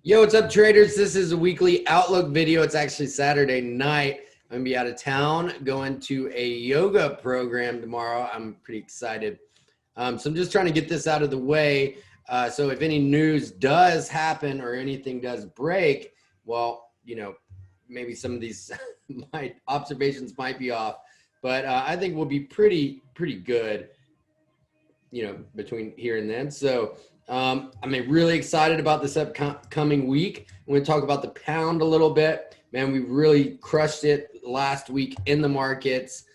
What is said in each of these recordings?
Yo, what's up, traders? This is a weekly Outlook video. It's actually Saturday night. I'm gonna be out of town going to a yoga program tomorrow. I'm pretty excited. So I'm just trying to get this out of the way. So if any news does happen or anything does break, well, maybe some of these my observations might be off, but I think we'll be pretty good, between here and then. So I'm really excited about this upcoming week. I'm going to talk about the pound a little bit. Man, we really crushed it last week in the markets.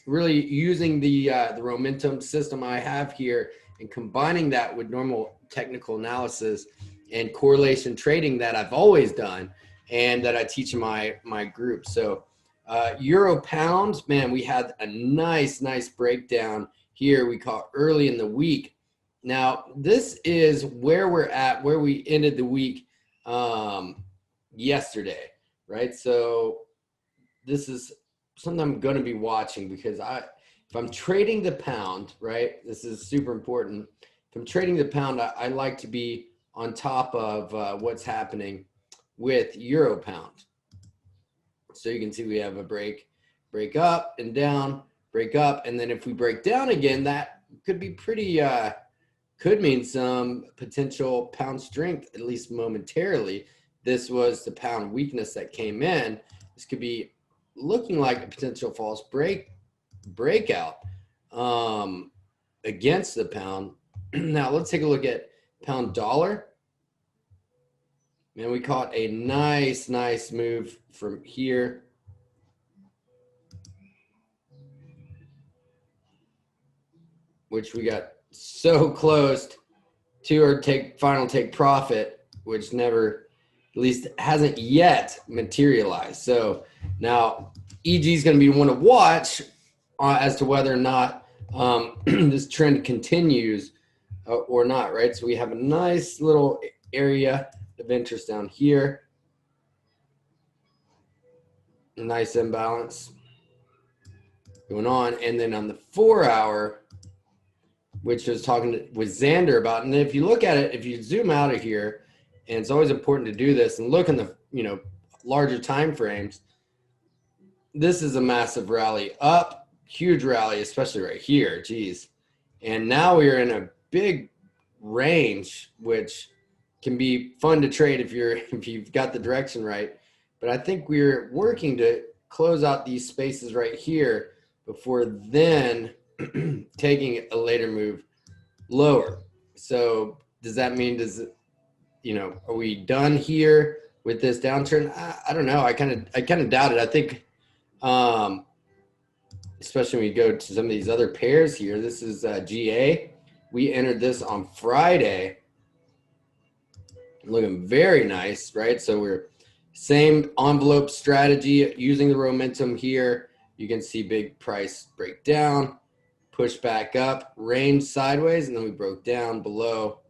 Really using the momentum system I have here and combining that with normal technical analysis and correlation trading that I've always done and that I teach in my group. So Euro pounds, man, we had a nice breakdown here. We caught early in the week. Now, this is where we're at, where we ended the week yesterday, right? So this is something I'm going to be watching because if I'm trading the pound, right, this is super important. If I'm trading the pound, I like to be on top of what's happening with Euro pound. So you can see we have a break up and down, break up, and then if we break down again, that could be pretty, could mean some potential pound strength, at least momentarily. This was the pound weakness that came in. This could be looking like a potential false breakout against the pound. Now let's take a look at pound dollar. Man, we caught a nice move from here. Which we got so close to our final take profit, which never, at least hasn't yet materialized. So now EG is going to be one to watch as to whether or not this trend continues or not, right? So we have a nice little area of interest down here. A nice imbalance going on. And then on the 4 hour, which I was talking with Xander about, and if you look at it, if you zoom out of here, and it's always important to do this and look in the larger time frames, this is a massive rally up, huge rally, especially right here. Geez. And now we're in a big range, which can be fun to trade if you've got the direction right. But I think we're working to close out these spaces right here before then taking a later move lower. So does that mean, are we done here with this downturn? I don't know. I kind of doubt it. I think, especially when we go to some of these other pairs here, this is GA. We entered this on Friday. Looking very nice, right? So we're same envelope strategy using the momentum here. You can see big price break down, push back up, range sideways, and then we broke down below.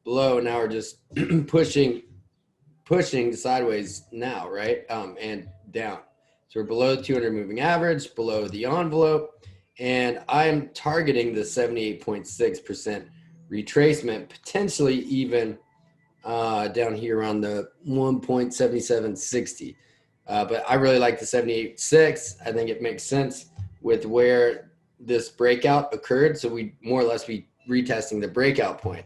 Now we're just pushing sideways now, right? And down. So we're below the 200 moving average, below the envelope, and I'm targeting the 78.6% retracement, potentially even down here around the 1.7760. But I really like the 78.6. I think it makes sense with where this breakout occurred. So we more or less be retesting the breakout point.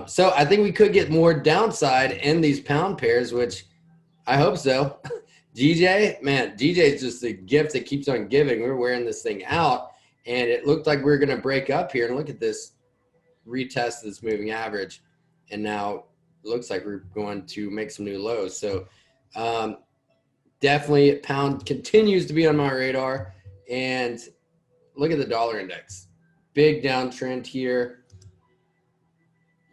So I think we could get more downside in these pound pairs, which I hope so. DJ is just a gift that keeps on giving. We're wearing this thing out, and it looked like we were going to break up here. And look at this retest this moving average, and now it looks like we're going to make some new lows. So definitely pound continues to be on my radar. And look at the dollar index, big downtrend here.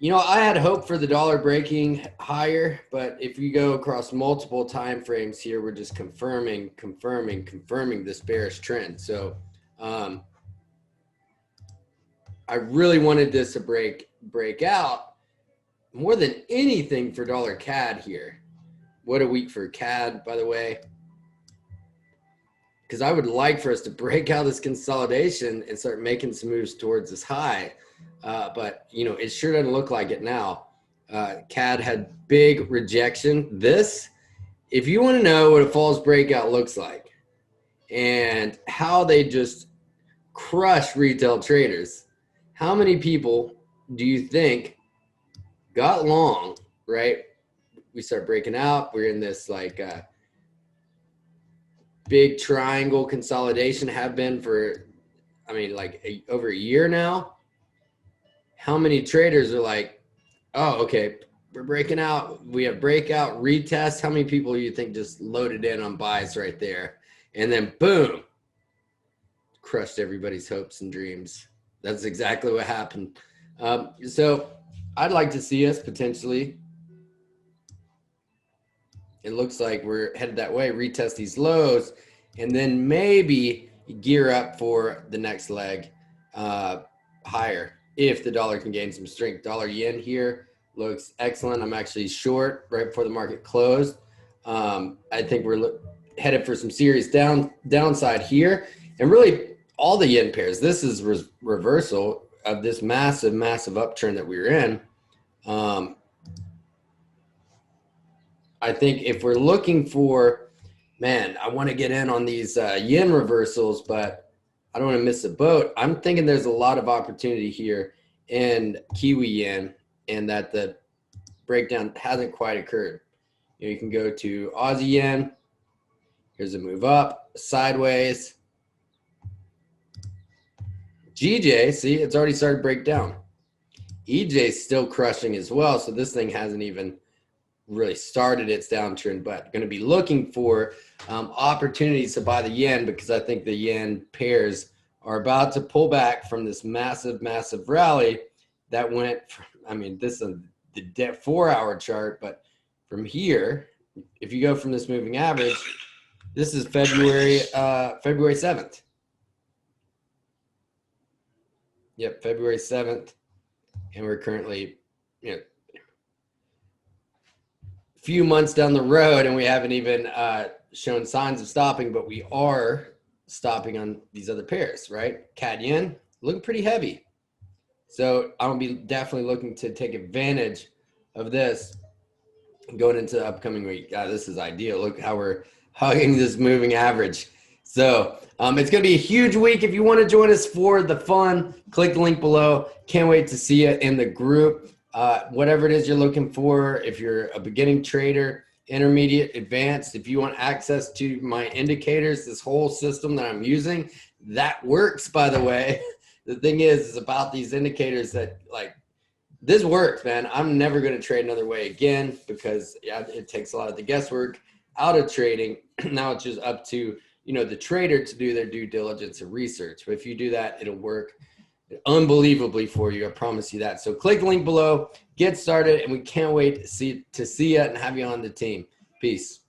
I had hope for the dollar breaking higher, but if you go across multiple time frames here, we're just confirming this bearish trend. So I really wanted this to break out more than anything for dollar CAD here. What a week for CAD, by the way. Because I would like for us to break out this consolidation and start making some moves towards this high. But, it sure doesn't look like it now. CAD had big rejection. This, if you want to know what a false breakout looks like and how they just crush retail traders, how many people do you think got long, right? We start breaking out. We're in this like big triangle consolidation, have been for, I mean, like over a year now. How many traders are like, oh, okay, we're breaking out. We have breakout, retest. How many people do you think just loaded in on buys right there? And then boom, crushed everybody's hopes and dreams. That's exactly what happened. So I'd like to see us potentially, it looks like we're headed that way, retest these lows, and then maybe gear up for the next leg higher if the dollar can gain some strength. Dollar yen here looks excellent. I'm actually short right before the market closed. I think we're headed for some serious downside here, and really all the yen pairs. This is reversal of this massive upturn that we were in. I think if we're looking for, man, I want to get in on these yen reversals, but I don't want to miss a boat. I'm thinking there's a lot of opportunity here in Kiwi yen, and that the breakdown hasn't quite occurred. You know, you can go to Aussie yen. Here's a move up, sideways. GJ, see, it's already started to break down. EJ's still crushing as well, so this thing hasn't even really started its downtrend, but going to be looking for opportunities to buy the yen, because I think the yen pairs are about to pull back from this massive rally that went from, I mean, this is the 4-hour chart, but from here, if you go from this moving average, this is February 7th. Yep, February 7th. And we're currently, you know, few months down the road, and we haven't even shown signs of stopping, but we are stopping on these other pairs, right? CAD yen looking pretty heavy. So I'm gonna be definitely looking to take advantage of this going into the upcoming week. This is ideal. Look how we're hugging this moving average. So it's going to be a huge week. If you want to join us for the fun, click the link below. Can't wait to see you in the group. Whatever it is you're looking for, if you're a beginning trader, intermediate, advanced, if you want access to my indicators, this whole system that I'm using, that works, by the way. The thing is about these indicators that, like, this works, man. I'm never going to trade another way again, because yeah, it takes a lot of the guesswork out of trading. Now it's just up to, you know, the trader to do their due diligence and research. But if you do that, it'll work unbelievably for you. I promise you that. So click the link below, get started, and we can't wait to see you and have you on the team. Peace.